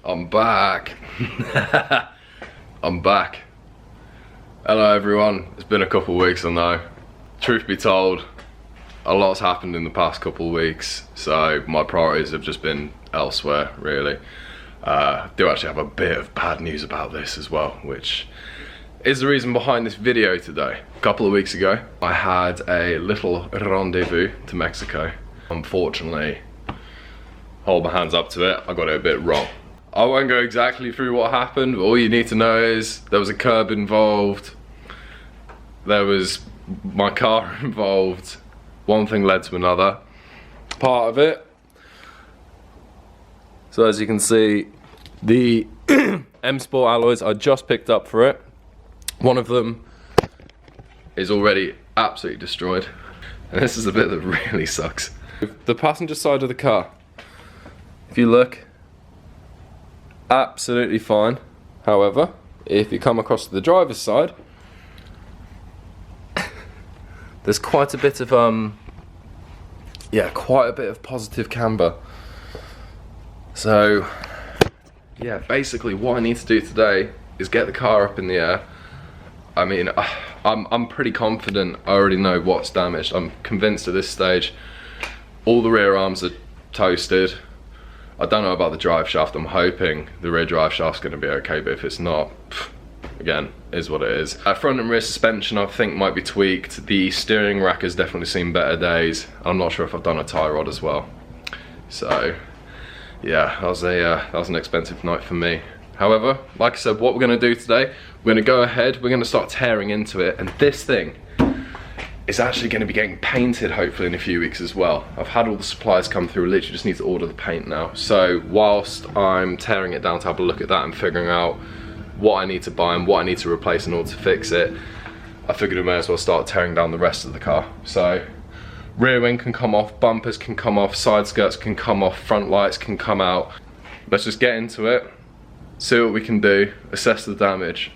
I'm back. I'm back. Hello everyone. It's been a couple of weeks, I know. Truth be told, a lot's happened in the past couple of weeks, so my priorities have just been elsewhere, really. I do actually have a bit of bad news about this as well, which is the reason behind this video today. A couple of weeks ago, I had a little rendezvous to Mexico. Unfortunately, hold my hands up to it, I got it a bit wrong. I won't go exactly through what happened, but all you need to know is there was a curb involved, there was my car involved, one thing led to another. Part of it, so as you can see, the M Sport alloys I just picked up for it, one of them is already absolutely destroyed, and this is the bit that really sucks. The passenger side of the car, if you look, absolutely fine. However, if you come across to the driver's side, there's quite a bit of quite a bit of positive camber. So yeah, basically what I need to do today is get the car up in the air. I mean, I'm pretty confident I already know what's damaged. I'm convinced at this stage all the rear arms are toasted. I don't know about the drive shaft. I'm hoping the rear drive shaft's going to be okay, but if it's not, again, is what it is. Front and rear suspension I think might be tweaked. The steering rack has definitely seen better days. I'm not sure if I've done a tie rod as well. So yeah, that was an expensive night for me. However, like I said, what we're going to do today, we're going to go ahead, we're going to start tearing into it, and this thing is actually going to be getting painted hopefully in a few weeks as well. I've had all the supplies come through, literally just need to order the paint now. So whilst I'm tearing it down to have a look at that and figuring out what I need to buy and what I need to replace in order to fix it, I figured I may as well start tearing down the rest of the car. So rear wing can come off, bumpers can come off, side skirts can come off, front lights can come out. Let's just get into it, see what we can do, assess the damage,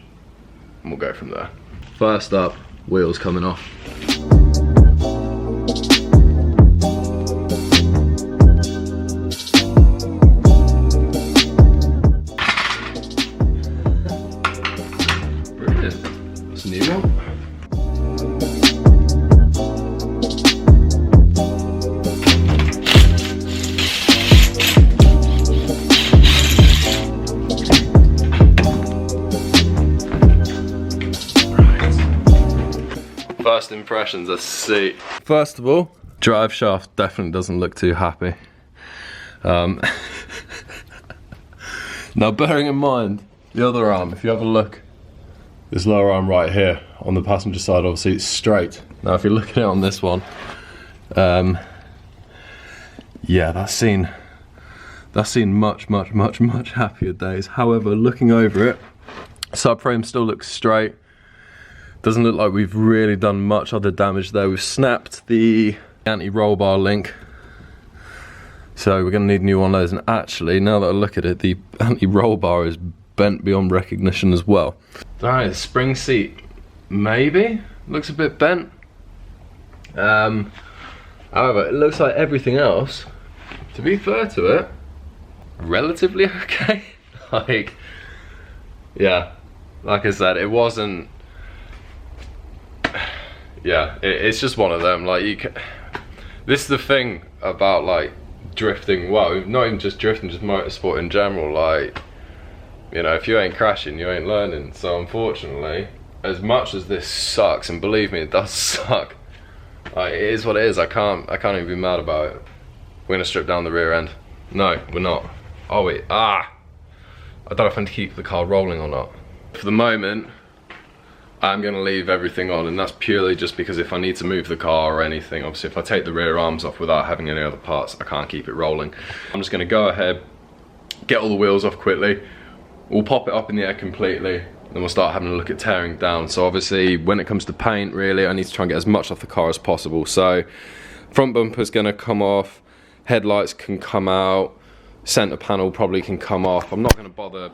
and we'll go from there. First up, wheels coming off. Brilliant. That's a new one. First impressions, let's see. First of all, drive shaft definitely doesn't look too happy. Now bearing in mind the other arm, if you have a look, this lower arm right here on the passenger side, obviously it's straight. Now if you look at it on this one, yeah, that's seen much happier days. However, looking over it, subframe still looks straight. Doesn't look like we've really done much other damage there. We've snapped the anti-roll bar link, so we're going to need a new one of those. And actually, now that I look at it, the anti-roll bar is bent beyond recognition as well. Alright, the spring seat, maybe? Looks a bit bent. However, it looks like everything else, to be fair to it, relatively okay. Like, yeah, like I said, it wasn't. Yeah, it's just one of them. Like, this is the thing about like drifting. Well, not even just drifting, just motorsport in general. Like, you know, if you ain't crashing, you ain't learning. So unfortunately, as much as this sucks, and believe me, it does suck. Like, it is what it is. I can't even be mad about it. We're gonna strip down the rear end. No, we're not. Oh wait, I don't know if I can keep the car rolling or not. For the moment, I'm going to leave everything on, and that's purely just because if I need to move the car or anything, obviously if I take the rear arms off without having any other parts, I can't keep it rolling. I'm just going to go ahead, get all the wheels off quickly, we'll pop it up in the air completely, then we'll start having a look at tearing down. So obviously when it comes to paint, really I need to try and get as much off the car as possible. So front bumper's going to come off, headlights can come out, centre panel probably can come off. I'm not going to bother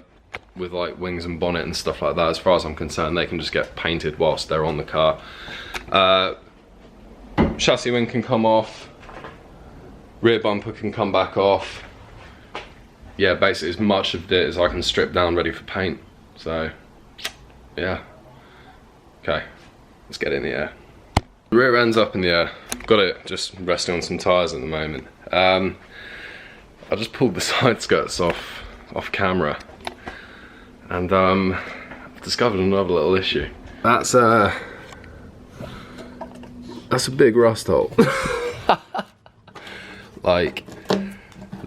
with like wings and bonnet and stuff like that. As far as I'm concerned, they can just get painted whilst they're on the car. Chassis wing can come off, rear bumper can come back off, yeah, basically as much of it as I can strip down ready for paint. So yeah, okay, let's get in the air. The rear end's up in the air. Got it just resting on some tyres at the moment. I just pulled the side skirts off camera, and I've discovered another little issue. That's a big rust hole. Like,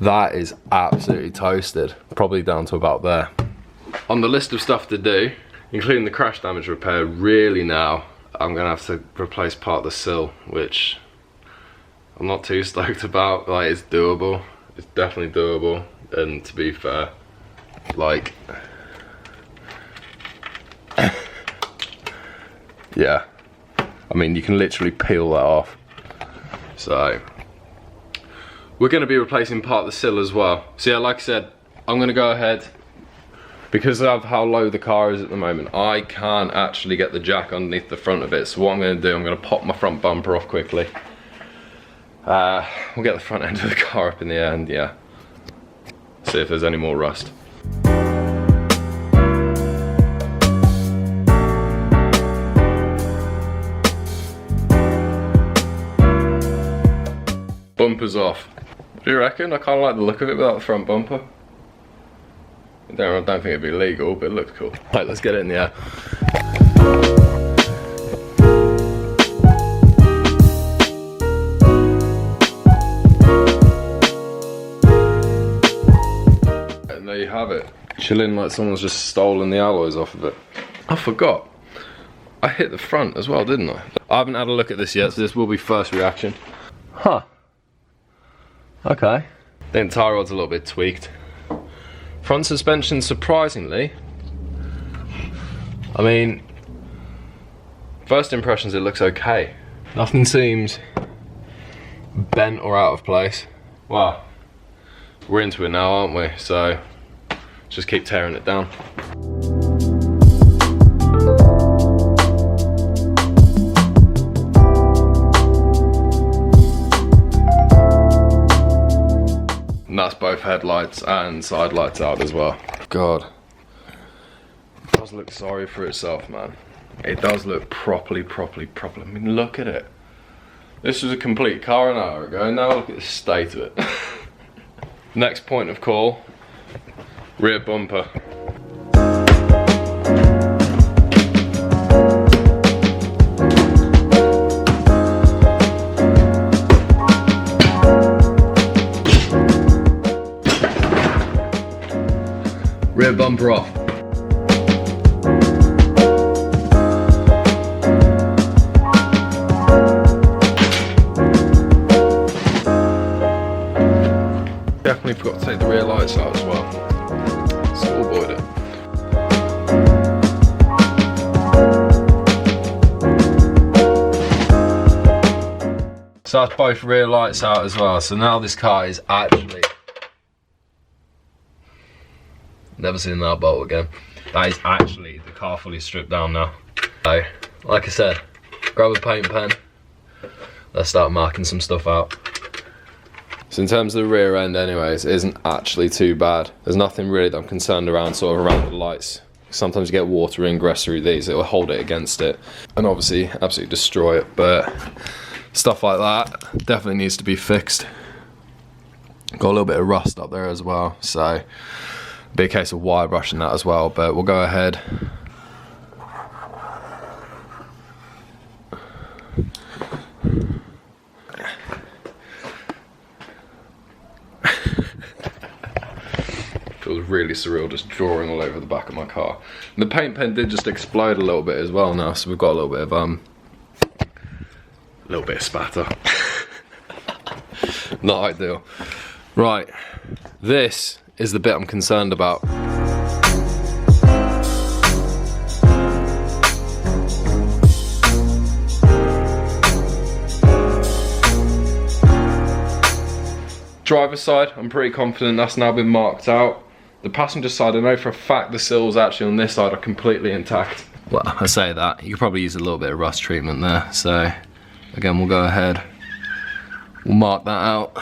that is absolutely toasted, probably down to about there. On the list of stuff to do, including the crash damage repair, really now I'm gonna have to replace part of the sill, which I'm not too stoked about. Like, it's doable, it's definitely doable, and to be fair, like, yeah, I mean, you can literally peel that off. So we're going to be replacing part of the sill as well. So yeah, like I said, I'm going to go ahead, because of how low the car is at the moment, I can't actually get the jack underneath the front of it. So what I'm going to do, I'm going to pop my front bumper off quickly. We'll get the front end of the car up in the air, and yeah, see if there's any more rust. Bumper's off. What do you reckon? I kind of like the look of it without the front bumper. I don't think it'd be legal, but it looks cool. Right, let's get it in the air. And there you have it. Chilling like someone's just stolen the alloys off of it. I forgot. I hit the front as well, didn't I? I haven't had a look at this yet, so this will be first reaction. Huh. Okay. The entire rod's a little bit tweaked. Front suspension, surprisingly, I mean, first impressions it looks okay. Nothing seems bent or out of place. Wow. We're into it now, aren't we? So just keep tearing it down. And that's both headlights and side lights out as well. God, it does look sorry for itself, man. It does look properly. I mean, look at it. This was a complete car an hour ago, and now look at the state of it. Next point of call, rear bumper. Rear bumper off. Definitely forgot to take the rear lights out as well. So we'll avoid it. So that's both rear lights out as well. So now this car is actually... Never seen that bolt again. That is actually the car fully stripped down now. So, like I said, grab a paint pen. Let's start marking some stuff out. So in terms of the rear end anyways, it isn't actually too bad. There's nothing really that I'm concerned around, sort of around the lights. Sometimes you get water ingress through these, it will hold it against it. And obviously, absolutely destroy it, but stuff like that definitely needs to be fixed. Got a little bit of rust up there as well, so be a case of wire brushing that as well, but we'll go ahead. Feels really surreal just drawing all over the back of my car. And the paint pen did just explode a little bit as well now, so we've got a little bit of spatter. Not ideal. Right, this is the bit I'm concerned about. Driver's side, I'm pretty confident that's now been marked out. The passenger side, I know for a fact the sills actually on this side are completely intact. Well, I say that, you could probably use a little bit of rust treatment there, so again, we'll go ahead, we'll mark that out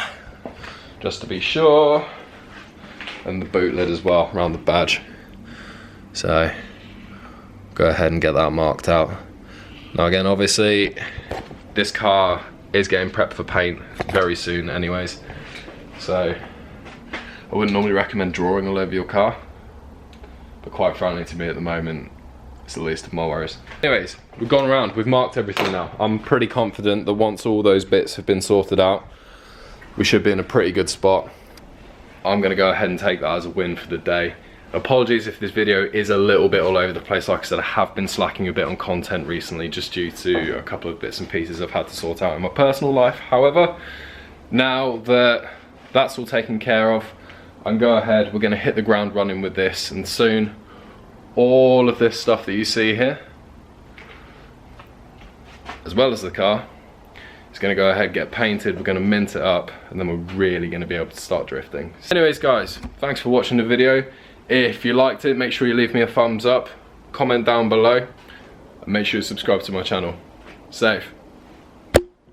just to be sure. and the boot lid as well around the badge. So go ahead and get that marked out. Now again, obviously this car is getting prepped for paint very soon anyways, so I wouldn't normally recommend drawing all over your car, but quite frankly to me at the moment it's the least of my worries. Anyways, we've gone around, we've marked everything now. I'm pretty confident that once all those bits have been sorted out, we should be in a pretty good spot. I'm gonna go ahead and take that as a win for the day. Apologies if this video is a little bit all over the place. Like I said, I have been slacking a bit on content recently just due to a couple of bits and pieces I've had to sort out in my personal life. However, now that that's all taken care of, I'm go ahead, we're gonna hit the ground running with this, and soon all of this stuff that you see here, as well as the car, is gonna go ahead, get painted, we're gonna mint it up, and then we're really gonna be able to start drifting. Anyways guys, thanks for watching the video. If you liked it, make sure you leave me a thumbs up, comment down below, and make sure you subscribe to my channel. Safe.